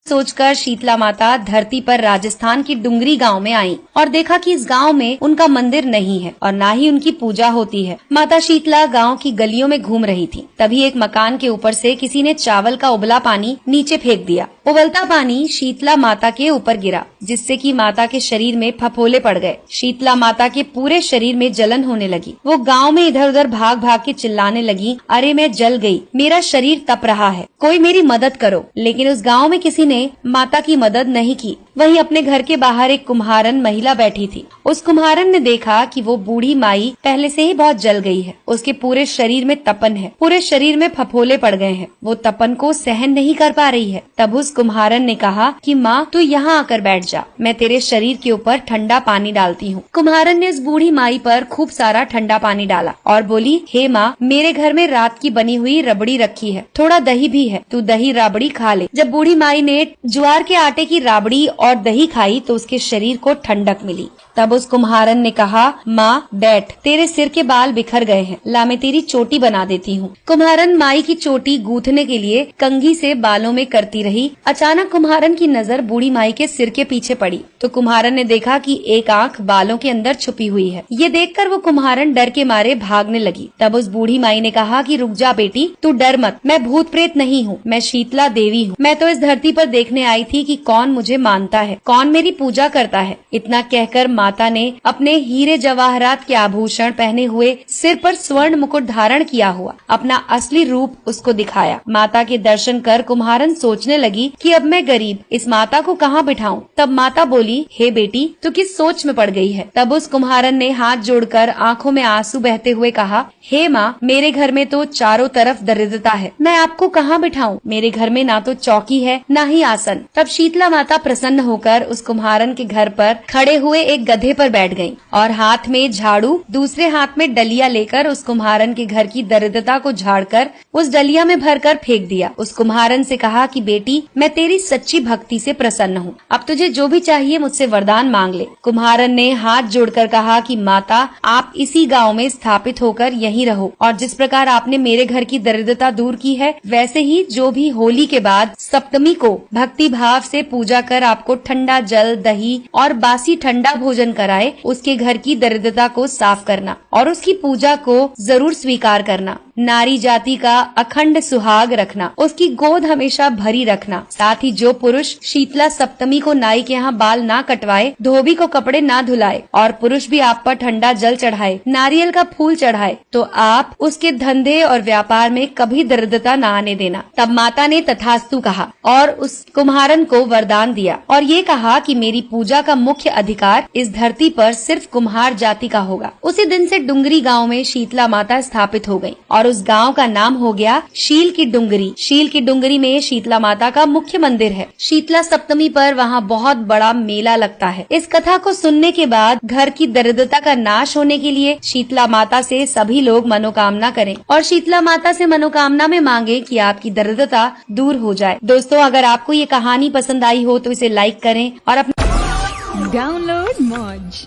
सोचकर शीतला माता धरती पर राजस्थान की डुंगरी गांव में आई और देखा कि इस गांव में उनका मंदिर नहीं है और ना ही उनकी पूजा होती है। माता शीतला गांव की गलियों में घूम रही थी। तभी एक मकान के ऊपर से किसी ने चावल का उबला पानी नीचे फेंक दिया। उबलता पानी शीतला माता के ऊपर गिरा, जिससे कि माता के शरीर में फफोले पड़ गए। शीतला माता के पूरे शरीर में जलन होने लगी। वो गांव में इधर उधर भाग भाग के चिल्लाने लगी, अरे मैं जल गई, मेरा शरीर तप रहा है, कोई मेरी मदद करो। लेकिन उस गांव में किसी ने माता की मदद नहीं की। वहीं अपने घर के बाहर एक कुम्हारन महिला बैठी थी। उस कुम्हारन ने देखा कि वो बूढ़ी माई पहले से ही बहुत जल गई है। उसके पूरे शरीर में तपन है, पूरे शरीर में फफोले पड़ गए हैं। वो तपन को सहन नहीं कर पा रही है। तब उस कुम्हारन ने कहा कि माँ तू यहाँ आकर बैठ जा, मैं तेरे शरीर के ऊपर ठंडा पानी डालती हूँ। कुम्हारन ने उस बूढ़ी माई पर खूब सारा ठंडा पानी डाला और बोली, हे माँ, मेरे घर में रात की बनी हुई रबड़ी रखी है, थोड़ा दही भी है, तू दही राबड़ी खा ले। जब बूढ़ी माई ने ज्वार के आटे की राबड़ी और दही खाई तो उसके शरीर को ठंडक मिली। तब उस कुम्हारन ने कहा, माँ बैठ, तेरे सिर के बाल बिखर गए हैं, ला मैं तेरी चोटी बना देती हूँ। कुम्हारन माई की चोटी गूंथने के लिए कंघी से बालों में करती रही। अचानक कुम्हारन की नजर बूढ़ी माई के सिर के पीछे पड़ी तो कुम्हारन ने देखा कि एक आंख बालों के अंदर छुपी हुई है। ये देखकर वो कुम्हारन डर के मारे भागने लगी। तब उस बूढ़ी माई ने कहा कि रुक जा बेटी, तू डर मत, मैं भूत प्रेत नहीं हूँ, मैं शीतला देवी हूँ। मैं तो इस धरती पर देखने आई थी कि कौन मुझे मानता है, कौन मेरी पूजा करता है। इतना कहकर माता ने अपने हीरे जवाहरात के आभूषण पहने हुए, सिर पर स्वर्ण मुकुट धारण किया हुआ अपना असली रूप उसको दिखाया। माता के दर्शन कर कुम्हारन सोचने लगी कि अब मैं गरीब, इस माता को कहाँ बिठाऊं। तब माता बोली, हे बेटी, तू किस सोच में पड़ गई है। तब उस कुम्हारन ने हाथ जोड़कर आंखों में आंसू बहते हुए कहा, हे माँ, मेरे घर में तो चारों तरफ दरिद्रता है, मैं आपको कहाँ बिठाऊं। मेरे घर में ना तो चौकी है ना ही आसन। तब शीतला माता प्रसन्न होकर उस कुम्हारन के घर पर खड़े हुए एक गधे पर बैठ गईं और हाथ में झाड़ू, दूसरे हाथ में डलिया लेकर उस कुम्हारन के घर की दरिद्रता को झाड़कर उस डलिया में भरकर फेंक दिया। उस कुम्हारन से कहा कि बेटी, मैं तेरी सच्ची भक्ति से प्रसन्न हूँ, अब तुझे जो भी चाहिए मुझसे वरदान मांग ले। कुम्हारन ने हाथ जोड़कर कहा कि माता, आप इसी गाँव में स्थापित होकर यहीं रहो और जिस प्रकार आपने मेरे घर की दरिद्रता दूर की है, वैसे ही जो भी होली के बाद सप्तमी को भक्ति भाव से पूजा कर आपको ठंडा जल, दही और बासी ठंडा भोजन कराए, उसके घर की दरिद्रता को साफ करना और उसकी पूजा को जरूर स्वीकार करना। नारी जाति का अखंड सुहाग रखना, उसकी गोद हमेशा भरी रखना। साथ ही जो पुरुष शीतला सप्तमी को नाई के यहाँ बाल ना कटवाए, धोबी को कपड़े ना धुलाए और पुरुष भी आप पर ठंडा जल चढ़ाए, नारियल का फूल चढ़ाए, तो आप उसके धंधे और व्यापार में कभी दरिद्रता न आने देना। तब माता ने तथास्तु कहा और उस कुम्हारन को वरदान दिया और ये कहा कि मेरी पूजा का मुख्य अधिकार इस धरती पर सिर्फ कुम्हार जाति का होगा। उसी दिन से डुंगरी गांव में शीतला माता स्थापित हो गई और उस गांव का नाम हो गया शील की डुंगरी। शील की डुंगरी में शीतला माता का मुख्य मंदिर है। शीतला सप्तमी पर वहाँ बहुत बड़ा मेला लगता है। इस कथा को सुनने के बाद घर की दरिद्रता का नाश होने के लिए शीतला माता से सभी लोग मनोकामना करें और शीतला माता से मनोकामना में मांगे कि आपकी दरिद्रता दूर हो जाए। दोस्तों, अगर आपको ये कहानी पसंद आई हो तो इसे लाइक करें और अपने डाउनलोड मौज,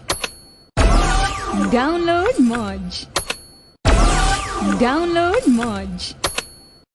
डाउनलोड मौज, डाउनलोड मौज।